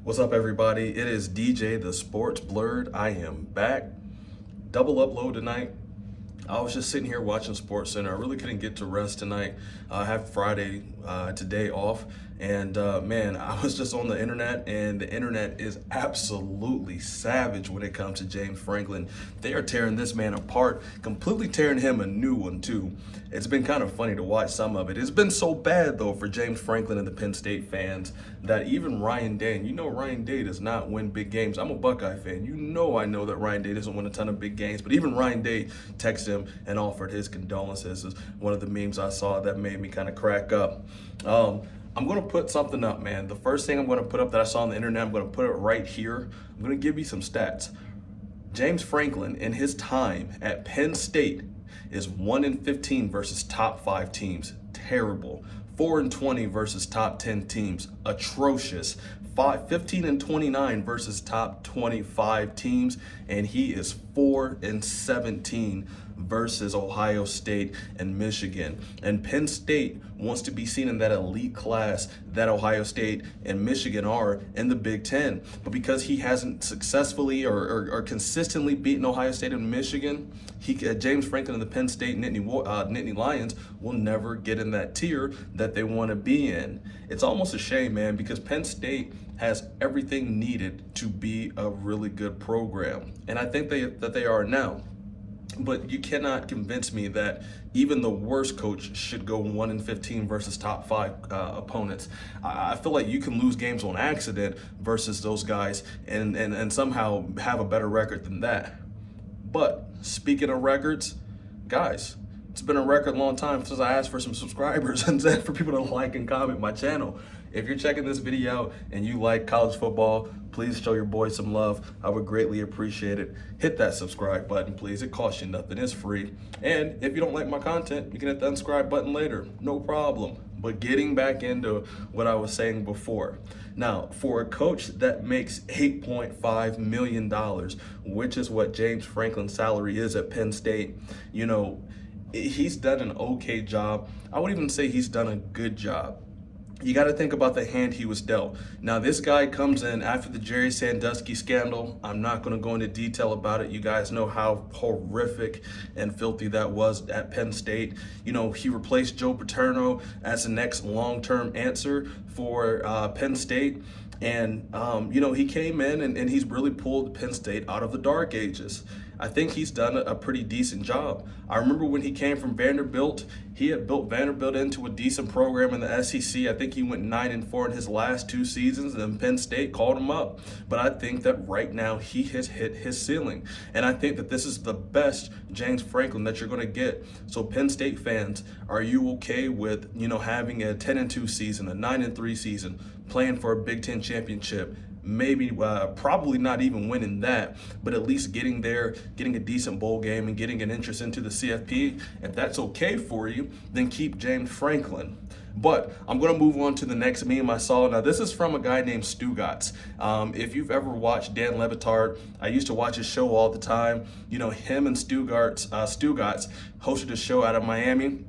What's up, everybody? It is DJ the Sports Blurred. I am back. Double upload tonight. I was just sitting here watching Sports Center. I really couldn't get to rest tonight. I have Friday today off, and man, I was just on the internet, and the internet is absolutely savage when it comes to James Franklin. They are tearing this man apart, completely tearing him a new one too. It's been kind of funny to watch some of it. It's been so bad though for James Franklin and the Penn State fans that even Ryan Day, and you know Ryan Day does not win big games. I'm a Buckeye fan. I know that Ryan Day doesn't win a ton of big games, but even Ryan Day texted him and offered his condolences. Is one of the memes I saw that made me kind of crack up. I'm going to put something up, man. The first thing I'm going to put up that I saw on the internet, I'm going to put it right here. I'm going to give you some stats. James Franklin, in his time at Penn State, is 1-15 versus top 5 teams. Terrible. 4-20 versus top 10 teams. Atrocious. 15-29 versus top 25 teams, and he is 4-17 versus Ohio State and Michigan. And Penn State wants to be seen in that elite class that Ohio State and Michigan are in the Big Ten. But because he hasn't successfully or consistently beaten Ohio State and Michigan, James Franklin and the Penn State Nittany Lions will never get in that tier that they want to be in. It's almost a shame, man, because Penn State has everything needed to be a really good program. And I think that they are now. But you cannot convince me that even the worst coach should go 1-15 versus top 5 opponents. I feel like you can lose games on accident versus those guys and somehow have a better record than that. But speaking of records, guys, it's been a record long time since I asked for some subscribers and said for people to like and comment my channel. If you're checking this video out and you like college football, please show your boy some love. I would greatly appreciate it. Hit that subscribe button, please. It costs you nothing. It's free. And if you don't like my content, you can hit the unsubscribe button later. No problem. But getting back into what I was saying before. Now, for a coach that makes $8.5 million, which is what James Franklin's salary is at Penn State, he's done an okay job. I would even say he's done a good job. You got to think about the hand he was dealt. Now, this guy comes in after the Jerry Sandusky scandal. I'm not going to go into detail about it. You guys know how horrific and filthy that was at Penn State. He replaced Joe Paterno as the next long-term answer for Penn State. And, he came in and he's really pulled Penn State out of the dark ages. I think he's done a pretty decent job. I remember when he came from Vanderbilt, he had built Vanderbilt into a decent program in the SEC. I think he went 9-4 in his last 2 seasons, and then Penn State called him up. But I think that right now he has hit his ceiling. And I think that this is the best James Franklin that you're going to get. So Penn State fans, are you okay with, having a 10-2 season, a 9-3 season, playing for a Big Ten championship? Maybe probably not even winning that, but at least getting there, getting a decent bowl game and getting an interest into the CFP. If that's okay for you, then keep James Franklin. But I'm going to move on to the next meme I saw. Now, this is from a guy named Stugotz. If you've ever watched Dan Levitard, I used to watch his show all the time. Him and Stugotz hosted a show out of Miami.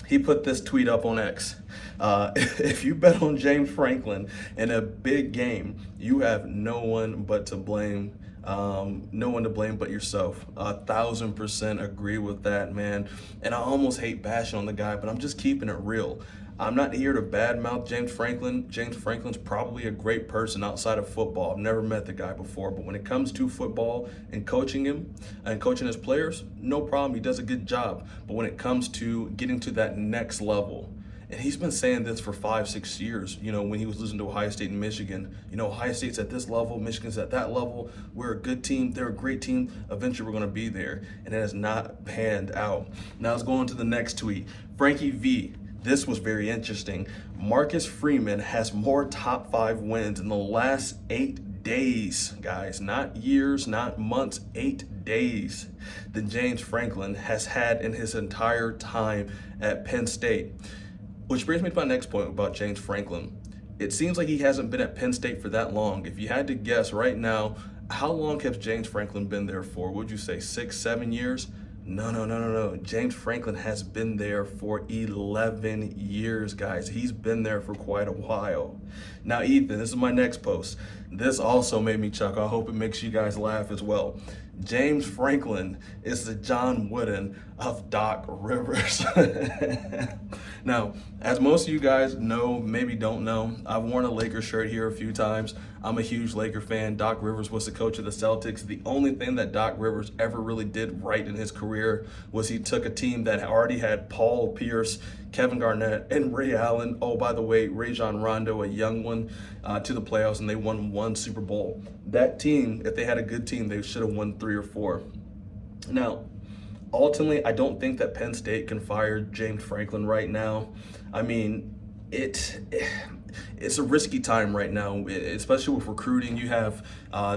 He put this tweet up on X. If you bet on James Franklin in a big game, you have no one to blame but yourself. 1,000% agree with that, man. And I almost hate bashing on the guy, but I'm just keeping it real. I'm not here to badmouth James Franklin. James Franklin's probably a great person outside of football. I've never met the guy before, but when it comes to football and coaching him and coaching his players, no problem. He does a good job. But when it comes to getting to that next level, and he's been saying this for 5-6 years, when he was losing to Ohio State and Michigan. Ohio State's at this level, Michigan's at that level. We're a good team, they're a great team. Eventually we're going to be there. And it has not panned out. Now let's go on to the next tweet. Frankie V. This was very interesting. Marcus Freeman has more top 5 wins in the last 8 days, guys. Not years, not months, 8 days than James Franklin has had in his entire time at Penn State. Which brings me to my next point about James Franklin. It seems like he hasn't been at Penn State for that long. If you had to guess right now, how long has James Franklin been there for? Would you say 6, 7 years? No. James Franklin has been there for 11 years, guys. He's been there for quite a while. Now, Ethan, this is my next post. This also made me chuckle. I hope it makes you guys laugh as well. James Franklin is the John Wooden of Doc Rivers. Now, as most of you guys know, maybe don't know, I've worn a Lakers shirt here a few times. I'm a huge Laker fan. Doc Rivers was the coach of the Celtics. The only thing that Doc Rivers ever really did right in his career was he took a team that already had Paul Pierce, Kevin Garnett, and Ray Allen. Oh, by the way, Rajon Rondo, a young one, to the playoffs, and they won one Super Bowl. That team, if they had a good team, they should have won 3 or 4. Now, ultimately, I don't think that Penn State can fire James Franklin right now. I mean, it's a risky time right now, especially with recruiting. You have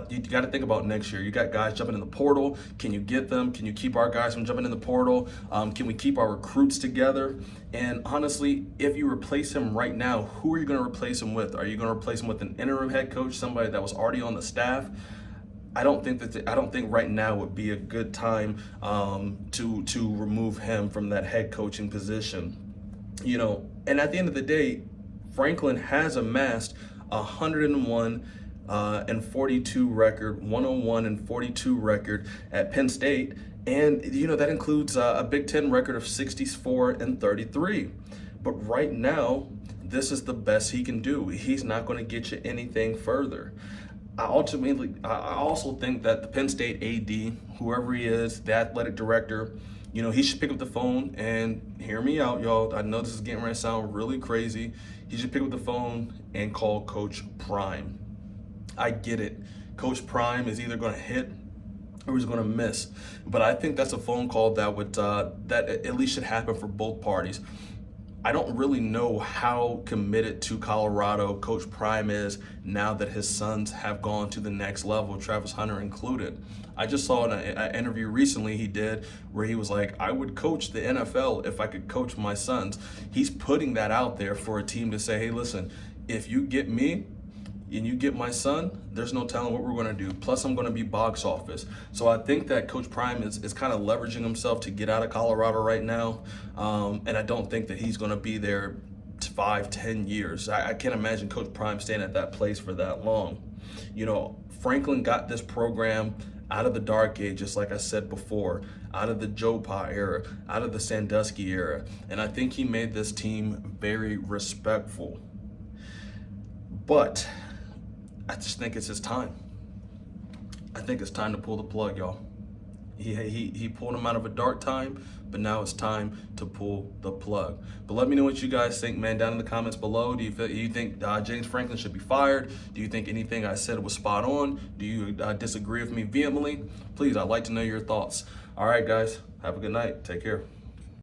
you got to think about next year. You got guys jumping in the portal. Can you get them? Can you keep our guys from jumping in the portal? Can we keep our recruits together? And honestly, if you replace him right now, who are you going to replace him with? Are you going to replace him with an interim head coach, somebody that was already on the staff? I don't think right now would be a good time to remove him from that head coaching position. You know, and at the end of the day, Franklin has amassed 101 and 42 record, 101 and 42 record at Penn State, and you know that includes a Big Ten record of 64 and 33. But right now, this is the best he can do. He's not going to get you anything further. I also think that the Penn State AD, whoever he is, the athletic director, you know, he should pick up the phone and hear me out, y'all. I know this is getting ready to sound really crazy. He should pick up the phone and call Coach Prime. I get it. Coach Prime is either going to hit or he's going to miss. But I think that's a phone call that would that at least should happen for both parties. I don't really know how committed to Colorado Coach Prime is now that his sons have gone to the next level, Travis Hunter included. I just saw an interview recently he did where he was like, I would coach the NFL if I could coach my sons. He's putting that out there for a team to say, hey, listen, if you get me and you get my son, there's no telling what we're going to do. Plus, I'm going to be box office. So I think that Coach Prime is kind of leveraging himself to get out of Colorado right now. And I don't think that he's going to be there 5-10 years. I can't imagine Coach Prime staying at that place for that long. You know, Franklin got this program out of the dark ages, like I said before, out of the Joe Pa era, out of the Sandusky era. And I think he made this team very respectful. But I just think it's his time. I think it's time to pull the plug, y'all. He pulled him out of a dark time, but now it's time to pull the plug. But let me know what you guys think, man, down in the comments below. Do you think James Franklin should be fired? Do you think anything I said was spot on? Do you disagree with me vehemently? Please, I'd like to know your thoughts. All right, guys, have a good night. Take care.